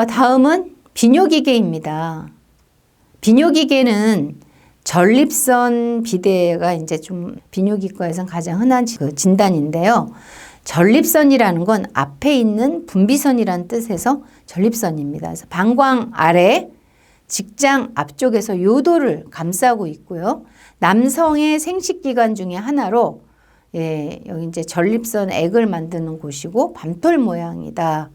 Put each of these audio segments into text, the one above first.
다음은 비뇨기계입니다. 비뇨기계는 전립선 비대가 이제 좀 비뇨기과에서는 가장 흔한 진단인데요. 전립선이라는 건 앞에 있는 분비선이라는 뜻에서 전립선입니다. 그래서 방광 아래 직장 앞쪽에서 요도를 감싸고 있고요. 남성의 생식기관 중에 하나로 여기 이제 전립선 액을 만드는 곳이고 밤톨 모양이다.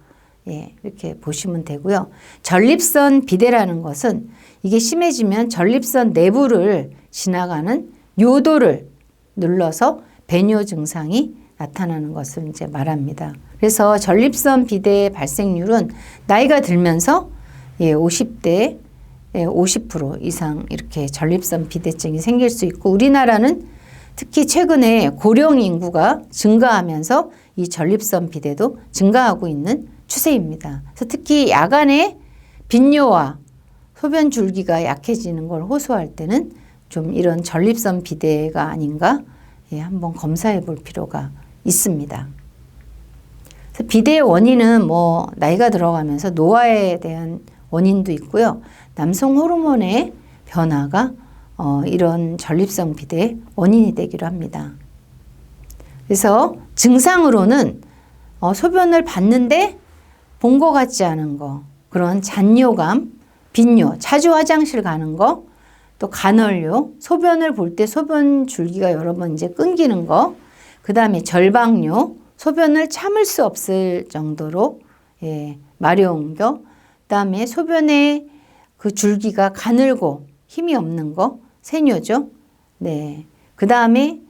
이렇게 보시면 되고요. 전립선 비대라는 것은 이게 심해지면 전립선 내부를 지나가는 요도를 눌러서 배뇨 증상이 나타나는 것을 이제 말합니다. 그래서 전립선 비대의 발생률은 나이가 들면서 50대 50% 이상 이렇게 전립선 비대증이 생길 수 있고, 우리나라는 특히 최근에 고령 인구가 증가하면서 이 전립선 비대도 증가하고 있는 추세입니다. 그래서 특히 야간에 빈뇨와 소변 줄기가 약해지는 걸 호소할 때는 좀 이런 전립선 비대가 아닌가 한번 검사해 볼 필요가 있습니다. 그래서 비대의 원인은 나이가 들어가면서 노화에 대한 원인도 있고요. 남성 호르몬의 변화가 이런 전립선 비대의 원인이 되기도 합니다. 그래서 증상으로는 소변을 봤는데 본 것 같지 않은 거, 그런 잔뇨감, 빈뇨, 자주 화장실 가는 거, 또 간헐료, 소변을 볼 때 소변 줄기가 여러 번 이제 끊기는 거, 그 다음에 절박뇨, 소변을 참을 수 없을 정도로 마려운 거, 그 다음에 소변에 그 줄기가 가늘고 힘이 없는 거, 세뇨죠. 네. 그 다음에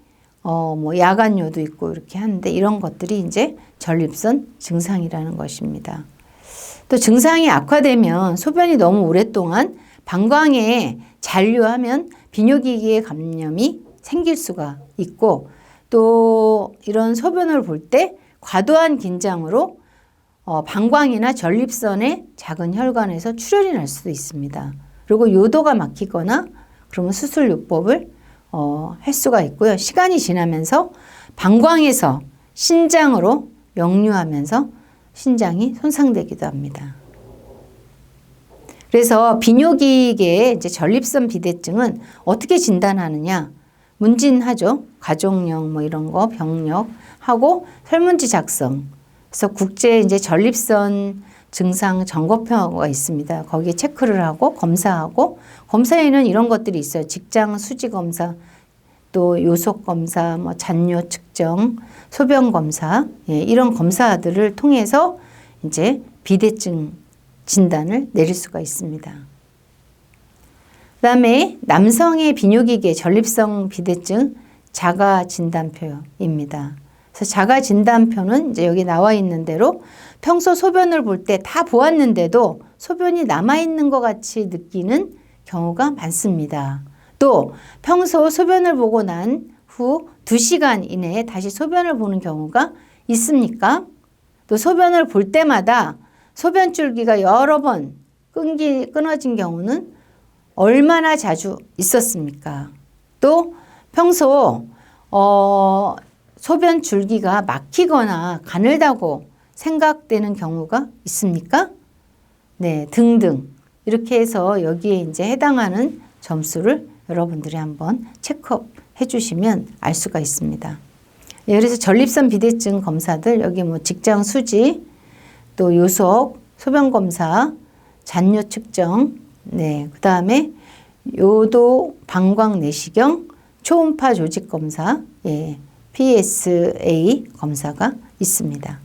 야간뇨도 있고 이렇게 하는데, 이런 것들이 이제 전립선 증상이라는 것입니다. 또 증상이 악화되면 소변이 너무 오랫동안 방광에 잔류하면 비뇨기계 감염이 생길 수가 있고, 또 이런 소변을 볼 때 과도한 긴장으로 방광이나 전립선의 작은 혈관에서 출혈이 날 수도 있습니다. 그리고 요도가 막히거나 그러면 수술요법을 할 수가 있고요. 시간이 지나면서 방광에서 신장으로 역류하면서 신장이 손상되기도 합니다. 그래서 비뇨기계의 이제 전립선 비대증은 어떻게 진단하느냐? 문진하죠. 가족력 이런 거 병력 하고 설문지 작성. 그래서 국제 이제 전립선 증상 점검표가 있습니다. 거기에 체크를 하고 검사하고, 검사에는 이런 것들이 있어요. 직장 수지 검사, 또 요속 검사, 잔뇨 측정, 소변 검사, 이런 검사들을 통해서 이제 비대증 진단을 내릴 수가 있습니다. 그다음에 남성의 비뇨기계 전립선 비대증 자가 진단표입니다. 그래서 자가 진단표는 이제 여기 나와 있는 대로 평소 소변을 볼 때 다 보았는데도 소변이 남아있는 것 같이 느끼는 경우가 많습니다. 또 평소 소변을 보고 난 후 2시간 이내에 다시 소변을 보는 경우가 있습니까? 또 소변을 볼 때마다 소변 줄기가 여러 번 끊어진 경우는 얼마나 자주 있었습니까? 또 평소 소변 줄기가 막히거나 가늘다고 생각되는 경우가 있습니까? 네, 등등. 이렇게 해서 여기에 이제 해당하는 점수를 여러분들이 한번 체크해 주시면 알 수가 있습니다. 그래서 전립선 비대증 검사들, 여기 직장 수지, 또 요속, 소변 검사, 잔뇨 측정, 그 다음에 요도 방광 내시경, 초음파 조직 검사, PSA 검사가 있습니다.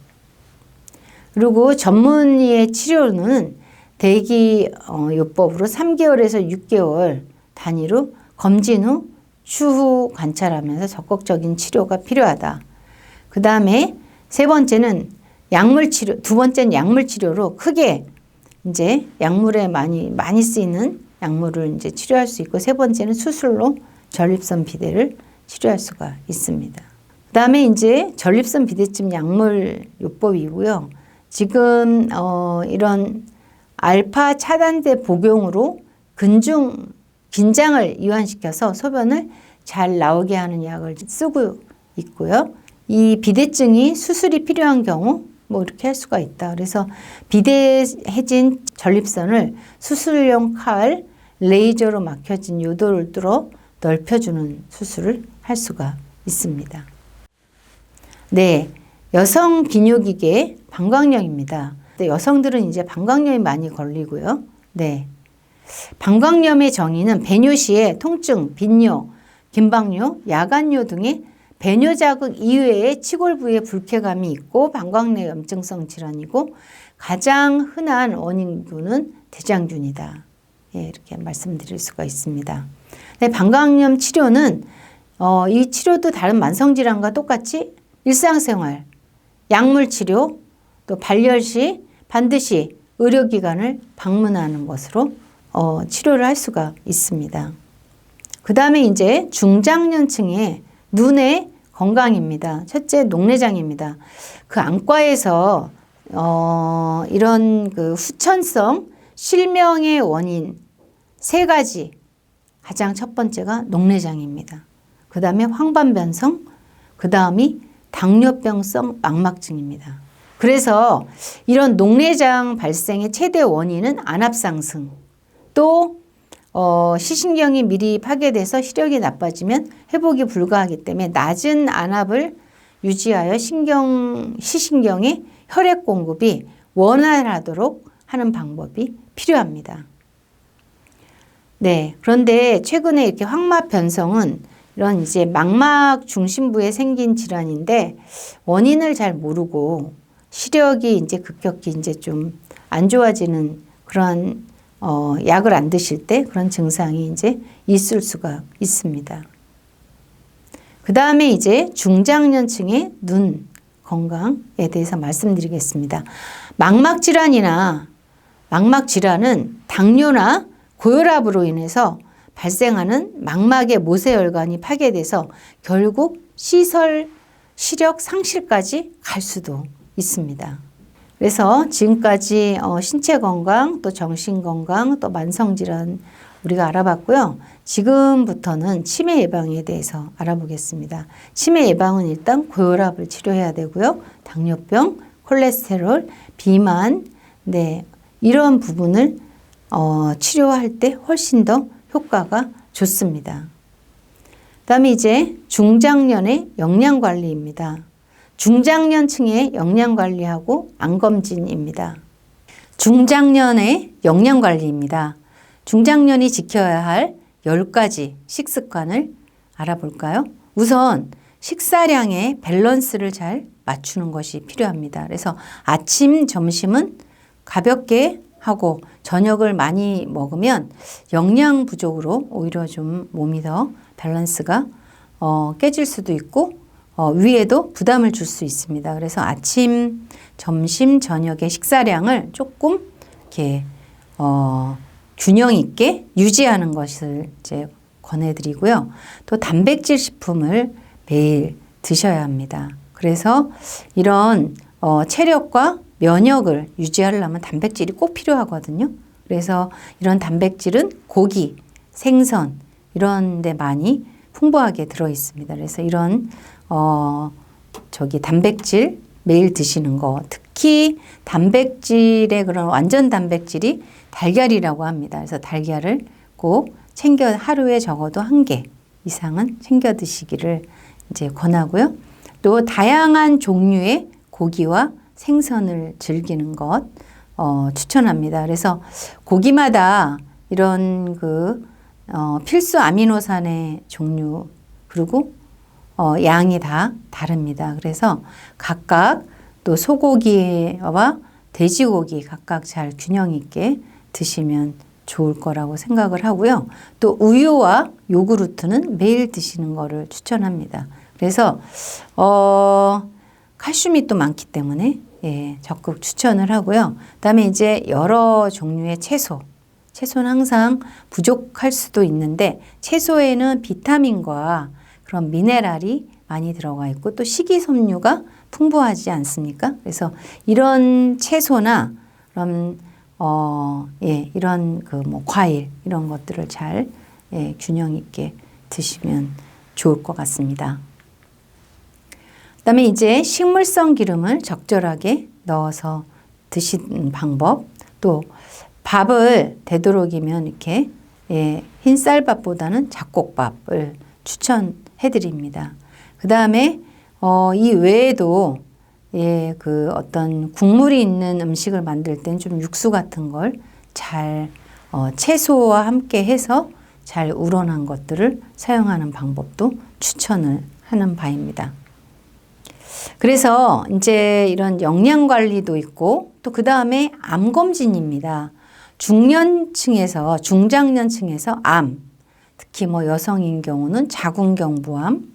그리고 전문의의 치료는 대기 요법으로 3개월에서 6개월 단위로 검진 후 추후 관찰하면서 적극적인 치료가 필요하다. 그 다음에 세 번째는 약물 치료, 두 번째는 약물 치료로 크게 이제 약물에 많이 쓰이는 약물을 이제 치료할 수 있고, 세 번째는 수술로 전립선 비대를 치료할 수가 있습니다. 그 다음에 이제 전립선 비대증 약물 요법이고요. 지금 이런 알파 차단제 복용으로 긴장을 이완시켜서 소변을 잘 나오게 하는 약을 쓰고 있고요. 이 비대증이 수술이 필요한 경우 뭐 이렇게 할 수가 있다. 그래서 비대해진 전립선을 수술용 칼, 레이저로 막혀진 요도를 뚫어 넓혀주는 수술을 할 수가 있습니다. 네, 여성 비뇨기계 방광염입니다. 여성들은 이제 방광염이 많이 걸리고요. 네, 방광염의 정의는 배뇨 시에 통증, 빈뇨, 긴박뇨, 야간뇨 등의 배뇨 자극 이외에 치골 부위에 불쾌감이 있고 방광 내 염증성 질환이고 가장 흔한 원인균은 대장균이다. 예, 이렇게 말씀드릴 수가 있습니다. 네, 방광염 치료는 이 치료도 다른 만성질환과 똑같이 일상생활, 약물 치료, 또 발열 시 반드시 의료기관을 방문하는 것으로 치료를 할 수가 있습니다. 그 다음에 이제 중장년층의 눈의 건강입니다. 첫째, 녹내장입니다. 그 안과에서 이런 그 후천성 실명의 원인 3가지. 가장 첫 번째가 녹내장입니다. 그 다음에 황반변성, 그 다음이 당뇨병성 망막증입니다. 그래서 이런 녹내장 발생의 최대 원인은 안압상승, 또 시신경이 미리 파괴돼서 시력이 나빠지면 회복이 불가하기 때문에 낮은 안압을 유지하여 시신경의 혈액 공급이 원활하도록 하는 방법이 필요합니다. 네, 그런데 최근에 이렇게 황막 변성은 이런 이제 망막 중심부에 생긴 질환인데 원인을 잘 모르고 시력이 이제 급격히 이제 좀 안 좋아지는 그런 약을 안 드실 때 그런 증상이 이제 있을 수가 있습니다. 그 다음에 이제 중장년층의 눈 건강에 대해서 말씀드리겠습니다. 망막 질환은 당뇨나 고혈압으로 인해서 발생하는 망막의 모세혈관이 파괴돼서 결국 시력 상실까지 갈 수도 있습니다. 그래서 지금까지 신체 건강, 또 정신 건강, 또 만성 질환 우리가 알아봤고요. 지금부터는 치매 예방에 대해서 알아보겠습니다. 치매 예방은 일단 고혈압을 치료해야 되고요. 당뇨병, 콜레스테롤, 비만, 네, 이런 부분을 치료할 때 훨씬 더 효과가 좋습니다. 그다음에 이제 중장년의 영양관리입니다. 중장년층의 영양관리하고 암검진입니다. 중장년의 영양관리입니다. 중장년이 지켜야 할 10가지 식습관을 알아볼까요? 우선 식사량의 밸런스를 잘 맞추는 것이 필요합니다. 그래서 아침, 점심은 가볍게 하고 저녁을 많이 먹으면 영양 부족으로 오히려 좀 몸이 더 밸런스가 깨질 수도 있고 위에도 부담을 줄 수 있습니다. 그래서 아침, 점심, 저녁의 식사량을 조금 이렇게 균형 있게 유지하는 것을 이제 권해드리고요. 또 단백질 식품을 매일 드셔야 합니다. 그래서 이런 체력과 면역을 유지하려면 단백질이 꼭 필요하거든요. 그래서 이런 단백질은 고기, 생선 이런 데 많이 풍부하게 들어 있습니다. 그래서 이런 단백질 매일 드시는 거, 특히 단백질의 그런 완전 단백질이 달걀이라고 합니다. 그래서 달걀을 꼭 하루에 적어도 1개 이상은 챙겨 드시기를 이제 권하고요. 또 다양한 종류의 고기와 생선을 즐기는 것 추천합니다. 그래서 고기마다 이런 필수 아미노산의 종류 그리고 양이 다 다릅니다. 그래서 각각 또 소고기와 돼지고기 각각 잘 균형 있게 드시면 좋을 거라고 생각을 하고요. 또 우유와 요구르트는 매일 드시는 거를 추천합니다. 그래서 칼슘이 또 많기 때문에 적극 추천을 하고요. 그다음에 이제 여러 종류의 채소는 항상 부족할 수도 있는데 채소에는 비타민과 그런 미네랄이 많이 들어가 있고 또 식이섬유가 풍부하지 않습니까? 그래서 이런 채소나 그런 이런 그 뭐 과일 이런 것들을 잘 균형 있게 드시면 좋을 것 같습니다. 그다음에 이제 식물성 기름을 적절하게 넣어서 드시는 방법, 또 밥을 되도록이면 이렇게 흰 쌀밥보다는 잡곡밥을 추천해 드립니다. 그 다음에 이 외에도 그 어떤 국물이 있는 음식을 만들 땐 좀 육수 같은 걸 잘 채소와 함께 해서 잘 우러난 것들을 사용하는 방법도 추천을 하는 바입니다. 그래서 이제 이런 영양 관리도 있고 또 그 다음에 암 검진입니다. 중년층에서 중장년층에서 암, 특히 뭐 여성인 경우는 자궁경부암,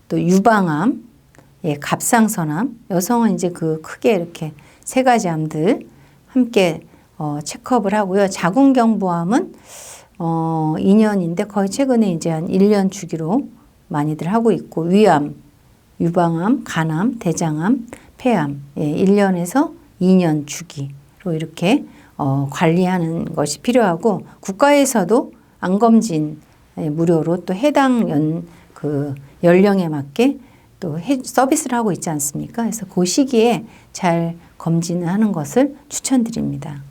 또 유방암, 갑상선암, 여성은 이제 그 크게 이렇게 세 가지 암들 함께 체크업을 하고요. 자궁경부암은 2년인데 거의 최근에 이제 한 1년 주기로 많이들 하고 있고, 위암, 유방암, 간암, 대장암, 폐암 1년에서 2년 주기로 이렇게 관리하는 것이 필요하고, 국가에서도 암검진 무료로 또 해당 연령에 맞게 또 서비스를 하고 있지 않습니까? 그래서 그 시기에 잘 검진을 하는 것을 추천드립니다.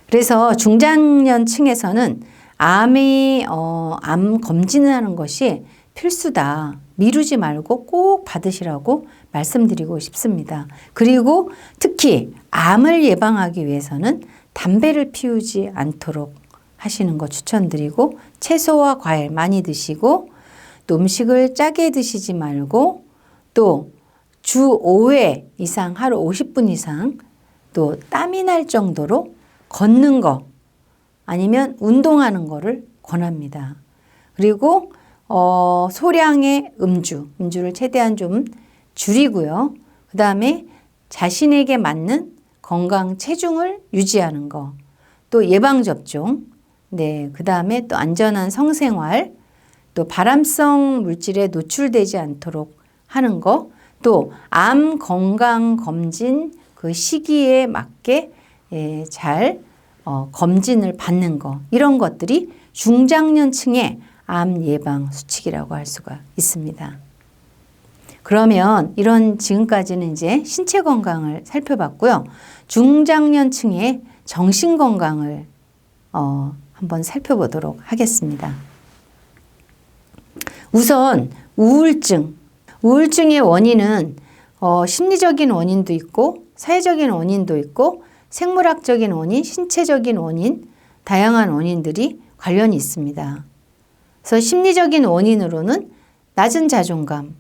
그래서 중장년층에서는 암 검진을 하는 것이 필수다. 미루지 말고 꼭 받으시라고 말씀드리고 싶습니다. 그리고 특히 암을 예방하기 위해서는 담배를 피우지 않도록 하시는 거 추천드리고, 채소와 과일 많이 드시고, 또 음식을 짜게 드시지 말고, 또 주 5회 이상 하루 50분 이상 또 땀이 날 정도로 걷는 거 아니면 운동하는 거를 권합니다. 그리고 소량의 음주를 최대한 좀 줄이고요. 그 다음에 자신에게 맞는 건강 체중을 유지하는 거, 또 예방접종, 그 다음에 또 안전한 성생활, 또 발암성 물질에 노출되지 않도록 하는 거, 또 암 건강 검진 그 시기에 맞게 잘 검진을 받는 거, 이런 것들이 중장년층의 암 예방 수칙이라고 할 수가 있습니다. 그러면 이런 지금까지는 이제 신체 건강을 살펴봤고요. 중장년층의 정신 건강을 한번 살펴보도록 하겠습니다. 우선 우울증의 원인은 심리적인 원인도 있고 사회적인 원인도 있고 생물학적인 원인, 신체적인 원인, 다양한 원인들이 관련이 있습니다. 그래서 심리적인 원인으로는 낮은 자존감,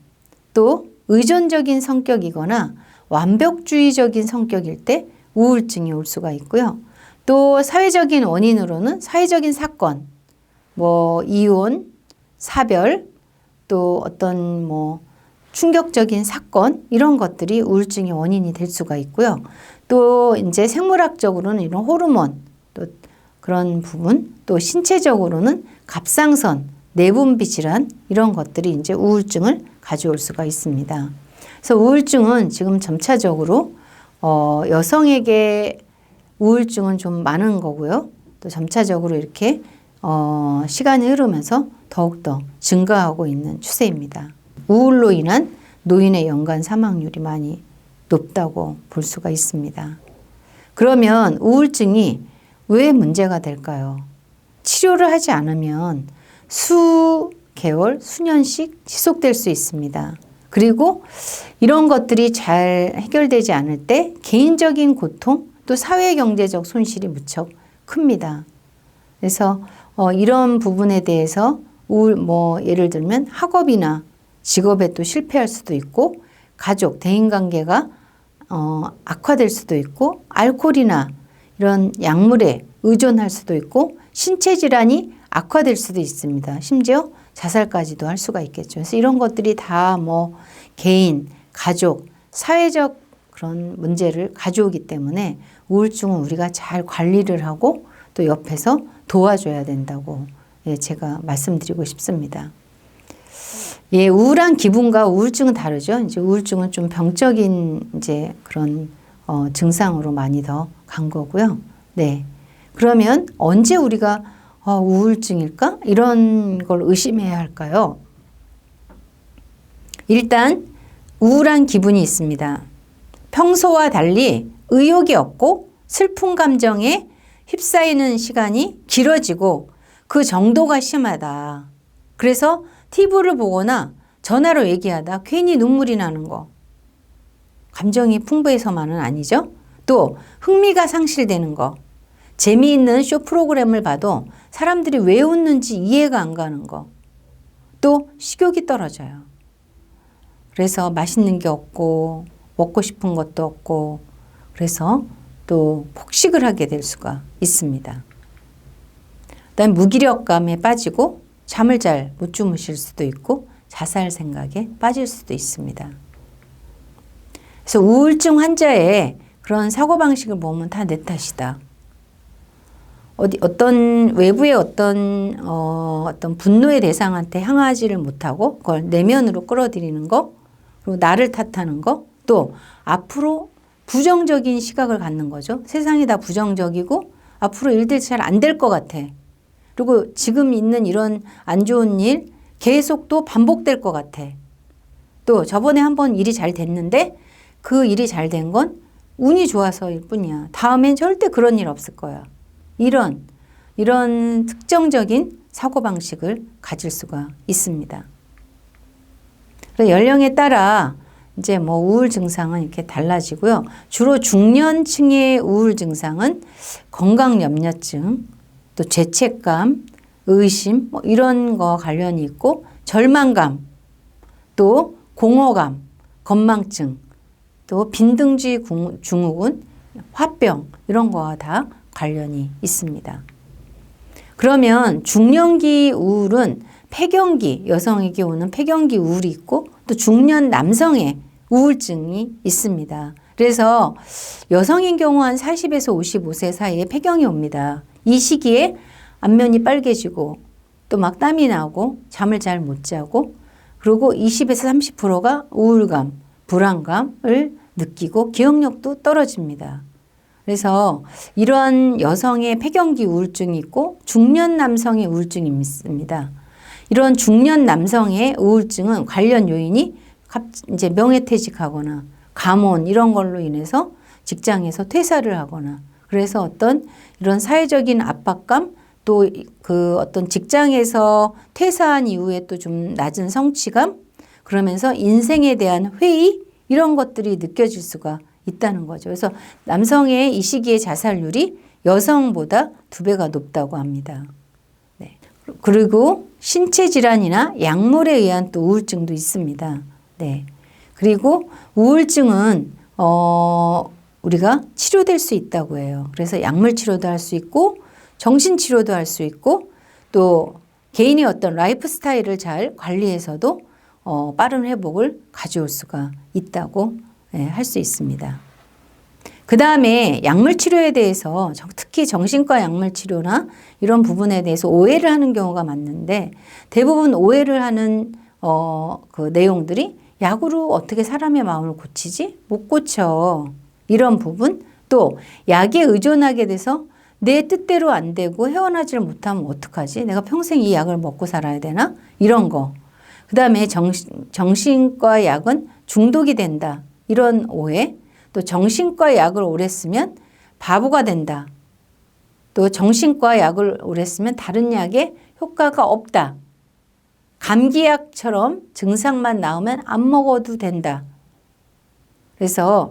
또 의존적인 성격이거나 완벽주의적인 성격일 때 우울증이 올 수가 있고요. 또 사회적인 원인으로는 사회적인 사건, 뭐 이혼, 사별, 또 어떤 뭐 충격적인 사건, 이런 것들이 우울증의 원인이 될 수가 있고요. 또 이제 생물학적으로는 이런 호르몬, 또 그런 부분, 또 신체적으로는 갑상선, 내분비 질환, 이런 것들이 이제 우울증을 가져올 수가 있습니다. 그래서 우울증은 지금 점차적으로 여성에게 우울증은 좀 많은 거고요. 또 점차적으로 이렇게 시간이 흐르면서 더욱더 증가하고 있는 추세입니다. 우울로 인한 노인의 연간 사망률이 많이 높다고 볼 수가 있습니다. 그러면 우울증이 왜 문제가 될까요? 치료를 하지 않으면 수개월, 수년씩 지속될 수 있습니다. 그리고 이런 것들이 잘 해결되지 않을 때 개인적인 고통, 또 사회경제적 손실이 무척 큽니다. 그래서 이런 부분에 대해서 예를 들면 학업이나 직업에 또 실패할 수도 있고, 가족, 대인관계가 악화될 수도 있고, 알코올이나 이런 약물에 의존할 수도 있고, 신체 질환이 악화될 수도 있습니다. 심지어 자살까지도 할 수가 있겠죠. 그래서 이런 것들이 다 뭐 개인, 가족, 사회적 그런 문제를 가져오기 때문에 우울증은 우리가 잘 관리를 하고 또 옆에서 도와줘야 된다고 제가 말씀드리고 싶습니다. 우울한 기분과 우울증은 다르죠. 이제 우울증은 좀 병적인 이제 그런 증상으로 많이 더 간 거고요. 네. 그러면 언제 우리가 우울증일까? 이런 걸 의심해야 할까요? 일단 우울한 기분이 있습니다. 평소와 달리 의욕이 없고 슬픈 감정에 휩싸이는 시간이 길어지고 그 정도가 심하다. 그래서 TV를 보거나 전화로 얘기하다 괜히 눈물이 나는 거. 감정이 풍부해서만은 아니죠. 또 흥미가 상실되는 거. 재미있는 쇼 프로그램을 봐도 사람들이 왜 웃는지 이해가 안 가는 거. 또 식욕이 떨어져요. 그래서 맛있는 게 없고 먹고 싶은 것도 없고 그래서 또 폭식을 하게 될 수가 있습니다. 그다음 무기력감에 빠지고 잠을 잘 못 주무실 수도 있고 자살 생각에 빠질 수도 있습니다. 그래서 우울증 환자의 그런 사고방식을 보면 다 내 탓이다. 어떤 외부의 어떤 분노의 대상한테 향하지를 못하고 그걸 내면으로 끌어들이는 거, 그리고 나를 탓하는 거, 또 앞으로 부정적인 시각을 갖는 거죠. 세상이 다 부정적이고 앞으로 일들이 잘 안 될 것 같아. 그리고 지금 있는 이런 안 좋은 일 계속 또 반복될 것 같아. 또 저번에 한번 일이 잘 됐는데 그 일이 잘 된 건 운이 좋아서일 뿐이야. 다음엔 절대 그런 일 없을 거야. 이런 특정적인 사고방식을 가질 수가 있습니다. 연령에 따라 이제 뭐 우울 증상은 이렇게 달라지고요. 주로 중년층의 우울 증상은 건강염려증, 또 죄책감, 의심 뭐 이런 거 관련이 있고 절망감, 또 공허감, 건망증, 또 빈등주의 증후군, 화병 이런 거와 다 관련이 있습니다. 그러면 중년기 우울은 폐경기, 여성에게 오는 폐경기 우울이 있고 또 중년 남성의 우울증이 있습니다. 그래서 여성인 경우 한 40에서 55세 사이에 폐경이 옵니다. 이 시기에 안면이 빨개지고 또 막 땀이 나고 잠을 잘 못 자고 그리고 20에서 30%가 우울감, 불안감을 느끼고 기억력도 떨어집니다. 그래서 이러한 여성의 폐경기 우울증이 있고 중년 남성의 우울증이 있습니다. 이런 중년 남성의 우울증은 관련 요인이 이제 명예퇴직하거나 감혼 이런 걸로 인해서 직장에서 퇴사를 하거나 그래서 어떤 이런 사회적인 압박감 또 그 어떤 직장에서 퇴사한 이후에 또 좀 낮은 성취감 그러면서 인생에 대한 회의 이런 것들이 느껴질 수가 있다는 거죠. 그래서 남성의 이 시기의 자살률이 여성보다 2배가 높다고 합니다. 네. 그리고 신체 질환이나 약물에 의한 또 우울증도 있습니다. 네. 그리고 우울증은 우리가 치료될 수 있다고 해요. 그래서 약물 치료도 할 수 있고 정신 치료도 할 수 있고 또 개인의 어떤 라이프 스타일을 잘 관리해서도 빠른 회복을 가져올 수가 있다고 할 수 있습니다. 그 다음에 약물 치료에 대해서 특히 정신과 약물 치료나 이런 부분에 대해서 오해를 하는 경우가 많은데 대부분 오해를 하는 그 내용들이 약으로 어떻게 사람의 마음을 고치지? 못 고쳐. 이런 부분 또 약에 의존하게 돼서 내 뜻대로 안 되고 헤어나지를 못하면 어떡하지? 내가 평생 이 약을 먹고 살아야 되나? 이런 거. 그 다음에 정신과 약은 중독이 된다. 이런 오해. 또 정신과 약을 오래 쓰면 바보가 된다. 또 정신과 약을 오래 쓰면 다른 약에 효과가 없다. 감기약처럼 증상만 나오면 안 먹어도 된다. 그래서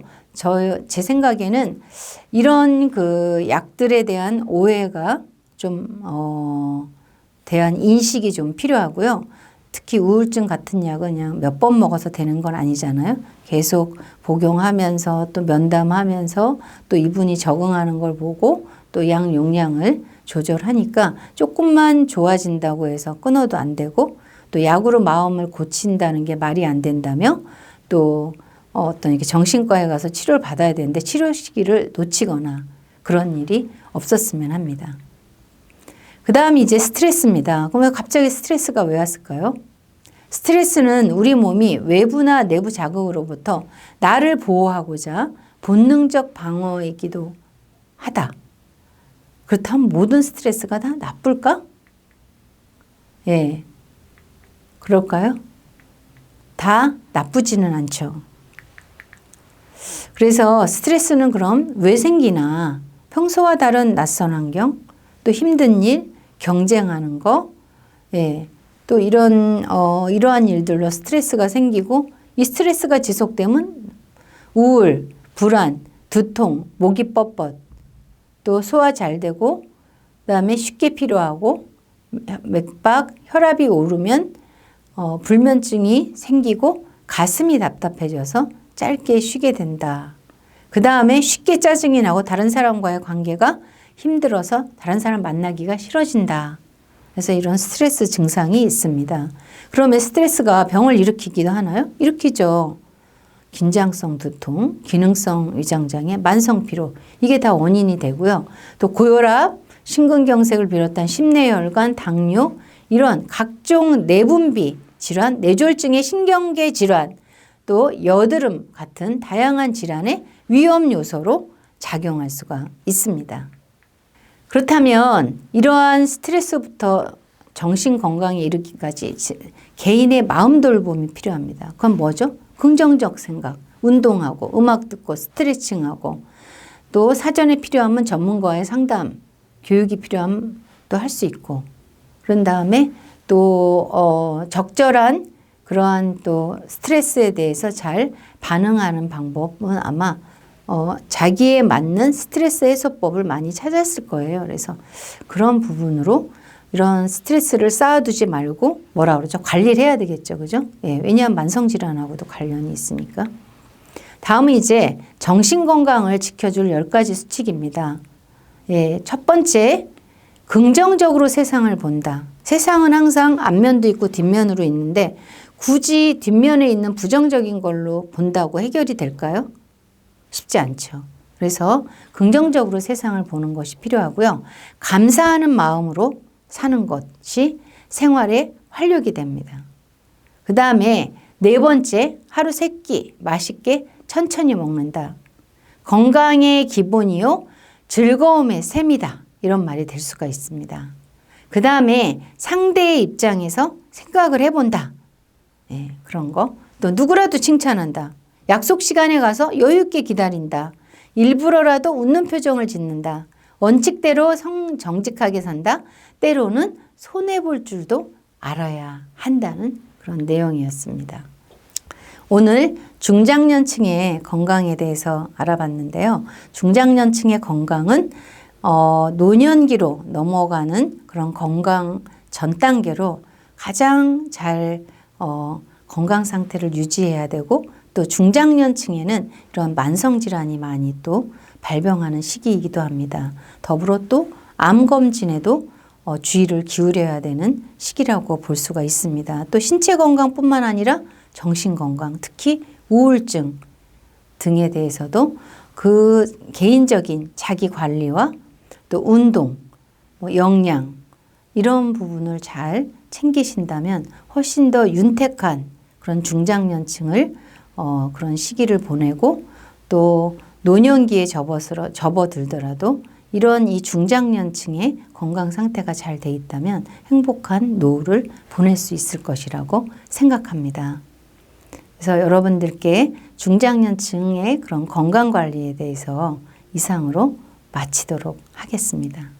제 생각에는 이런 그 약들에 대한 오해가 좀 대한 인식이 좀 필요하고요. 특히 우울증 같은 약은 그냥 몇 번 먹어서 되는 건 아니잖아요. 계속 복용하면서 또 면담하면서 또 이분이 적응하는 걸 보고 또 약 용량을 조절하니까 조금만 좋아진다고 해서 끊어도 안 되고 또 약으로 마음을 고친다는 게 말이 안 된다며 또 어떤 이렇게 정신과에 가서 치료를 받아야 되는데 치료 시기를 놓치거나 그런 일이 없었으면 합니다. 그 다음이 이제 스트레스입니다. 그러면 갑자기 스트레스가 왜 왔을까요? 스트레스는 우리 몸이 외부나 내부 자극으로부터 나를 보호하고자 본능적 방어이기도 하다. 그렇다면 모든 스트레스가 다 나쁠까? 예. 그럴까요? 다 나쁘지는 않죠. 그래서 스트레스는 그럼 왜 생기나? 평소와 다른 낯선 환경, 또 힘든 일, 경쟁하는 거, 예. 또 이러한 일들로 스트레스가 생기고 이 스트레스가 지속되면 우울, 불안, 두통, 목이 뻣뻣, 또 소화 잘 되고 그다음에 쉽게 피로하고 맥박, 혈압이 오르면 불면증이 생기고 가슴이 답답해져서 짧게 쉬게 된다. 그 다음에 쉽게 짜증이 나고 다른 사람과의 관계가 힘들어서 다른 사람 만나기가 싫어진다. 그래서 이런 스트레스 증상이 있습니다. 그러면 스트레스가 병을 일으키기도 하나요? 일으키죠. 긴장성 두통, 기능성 위장장애, 만성 피로 이게 다 원인이 되고요. 또 고혈압, 심근경색을 비롯한 심내혈관, 당뇨 이런 각종 내분비 질환, 뇌졸중의 신경계 질환 또 여드름 같은 다양한 질환의 위험 요소로 작용할 수가 있습니다. 그렇다면 이러한 스트레스부터 정신 건강에 이르기까지 개인의 마음 돌봄이 필요합니다. 그건 뭐죠? 긍정적 생각, 운동하고 음악 듣고 스트레칭하고 또 사전에 필요하면 전문가의 상담, 교육이 필요하면 또 할 수 있고 그런 다음에 또 적절한 그러한 또 스트레스에 대해서 잘 반응하는 방법은 아마 자기에 맞는 스트레스 해소법을 많이 찾았을 거예요. 그래서 그런 부분으로 이런 스트레스를 쌓아두지 말고 뭐라 그러죠? 관리를 해야 되겠죠. 그죠? 예, 왜냐하면 만성질환하고도 관련이 있으니까. 다음은 이제 정신건강을 지켜줄 10가지 수칙입니다. 예, 첫 번째, 긍정적으로 세상을 본다. 세상은 항상 앞면도 있고 뒷면으로 있는데 굳이 뒷면에 있는 부정적인 걸로 본다고 해결이 될까요? 쉽지 않죠. 그래서 긍정적으로 세상을 보는 것이 필요하고요. 감사하는 마음으로 사는 것이 생활의 활력이 됩니다. 그 다음에 네 번째, 하루 3끼 맛있게 천천히 먹는다. 건강의 기본이요. 즐거움의 셈이다. 이런 말이 될 수가 있습니다. 그 다음에 상대의 입장에서 생각을 해본다. 네, 그런 거. 또 누구라도 칭찬한다. 약속 시간에 가서 여유 있게 기다린다. 일부러라도 웃는 표정을 짓는다. 원칙대로 정직하게 산다. 때로는 손해볼 줄도 알아야 한다는 그런 내용이었습니다. 오늘 중장년층의 건강에 대해서 알아봤는데요. 중장년층의 건강은 노년기로 넘어가는 그런 건강 전 단계로 가장 잘 건강 상태를 유지해야 되고 또 중장년층에는 이런 만성질환이 많이 또 발병하는 시기이기도 합니다. 더불어 또 암검진에도 주의를 기울여야 되는 시기라고 볼 수가 있습니다. 또 신체 건강뿐만 아니라 정신 건강, 특히 우울증 등에 대해서도 그 개인적인 자기 관리와 또 운동, 영양 이런 부분을 잘 챙기신다면 훨씬 더 윤택한 그런 중장년층을 그런 시기를 보내고 또 노년기에 접어들더라도 이런 이 중장년층의 건강 상태가 잘 돼 있다면 행복한 노후를 보낼 수 있을 것이라고 생각합니다. 그래서 여러분들께 중장년층의 그런 건강 관리에 대해서 이상으로 마치도록 하겠습니다.